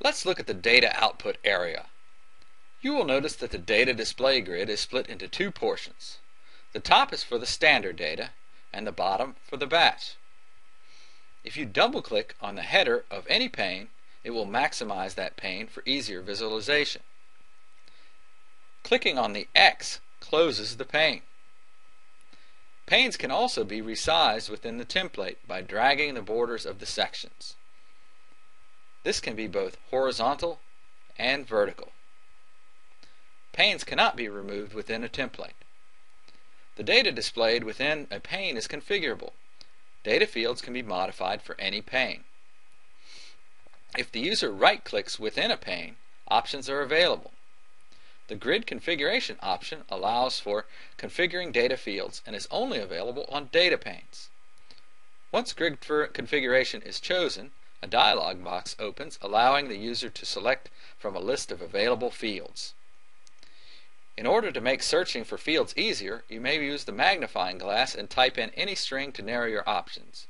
Let's look at the data output area. You will notice that the data display grid is split into two portions. The top is for the standard data and the bottom for the batch. If you double-click on the header of any pane, it will maximize that pane for easier visualization. Clicking on the X closes the pane. Panes can also be resized within the template by dragging the borders of the sections. This can be both horizontal and vertical. Panes cannot be removed within a template. The data displayed within a pane is configurable. Data fields can be modified for any pane. If the user right-clicks within a pane, options are available. The grid configuration option allows for configuring data fields and is only available on data panes. Once grid configuration is chosen, a dialog box opens allowing the user to select from a list of available fields. In order to make searching for fields easier, you may use the magnifying glass and type in any string to narrow your options.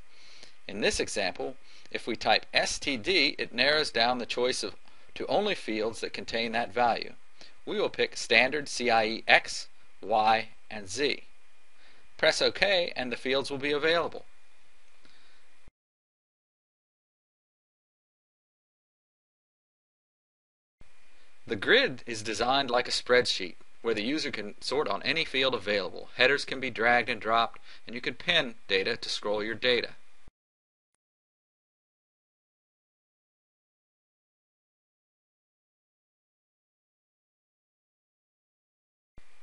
In this example, if we type STD, it narrows down the choice to only fields that contain that value. We will pick standard CIE X, Y, and Z. Press OK and the fields will be available. The grid is designed like a spreadsheet, where the user can sort on any field available. Headers can be dragged and dropped, and you can pin data to scroll your data.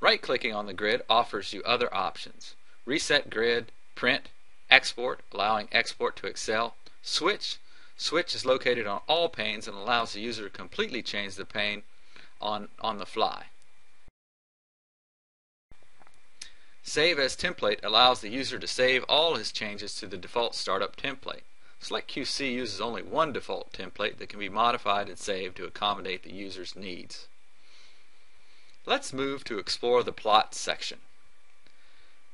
Right-clicking on the grid offers you other options. Reset grid, print, export, allowing export to Excel, switch. Switch is located on all panes and allows the user to completely change the pane on the fly. Save as template allows the user to save all his changes to the default startup template. Select QC uses only one default template that can be modified and saved to accommodate the user's needs. Let's move to explore the plots section.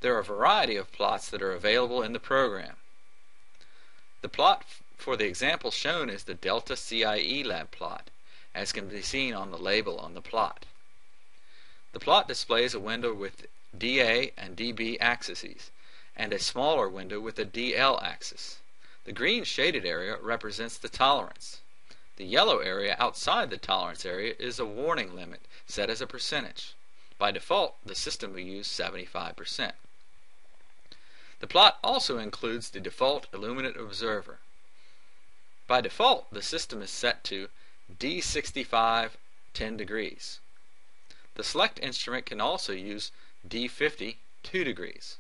There are a variety of plots that are available in the program. The plot for the example shown is the Delta CIE lab plot, as can be seen on the label on the plot. The plot displays a window with DA and DB axes, and a smaller window with a DL axis. The green shaded area represents the tolerance. The yellow area outside the tolerance area is a warning limit set as a percentage. By default, the system will use 75%. The plot also includes the default illuminant observer. By default, the system is set to D65 10 degrees. The select instrument can also use D50 2 degrees.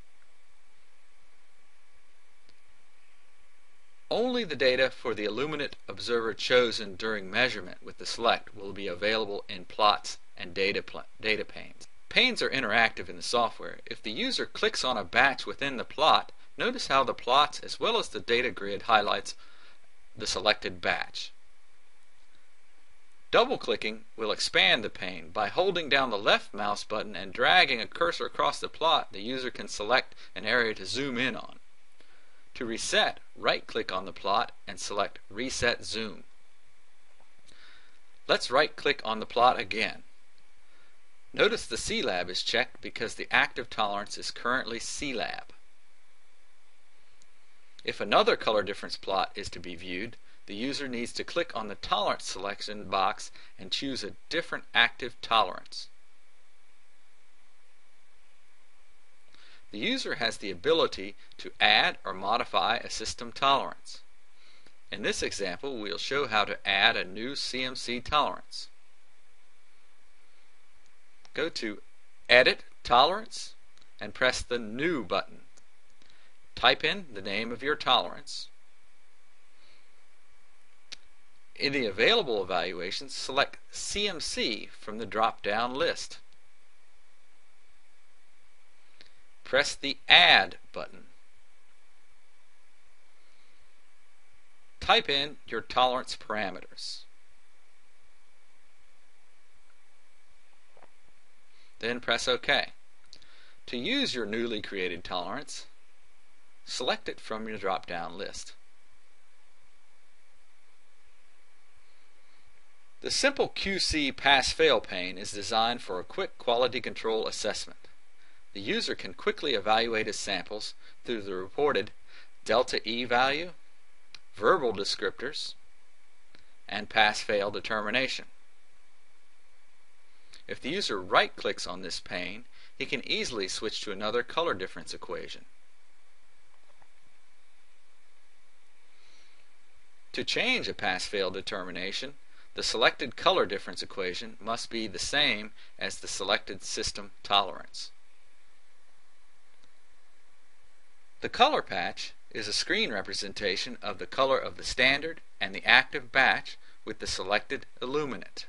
Only the data for the illuminant observer chosen during measurement with the select will be available in plots and data panes. Panes are interactive in the software. If the user clicks on a batch within the plot, notice how the plots as well as the data grid highlights the selected batch. Double-clicking will expand the pane. By holding down the left mouse button and dragging a cursor across the plot, the user can select an area to zoom in on. To reset, right-click on the plot and select Reset Zoom. Let's right-click on the plot again. Notice the C-Lab is checked because the active tolerance is currently C-Lab. If another color difference plot is to be viewed, the user needs to click on the tolerance selection box and choose a different active tolerance. The user has the ability to add or modify a system tolerance. In this example, we'll show how to add a new CMC tolerance. Go to Edit Tolerance and press the New button. Type in the name of your tolerance. In the available evaluations, select CMC from the drop-down list. Press the Add button. Type in your tolerance parameters. Then press OK. To use your newly created tolerance, select it from your drop-down list. The simple QC pass-fail pane is designed for a quick quality control assessment. The user can quickly evaluate his samples through the reported delta E value, verbal descriptors, and pass-fail determination. If the user right-clicks on this pane, he can easily switch to another color difference equation. To change a pass-fail determination, the selected color difference equation must be the same as the selected system tolerance. The color patch is a screen representation of the color of the standard and the active batch with the selected illuminant.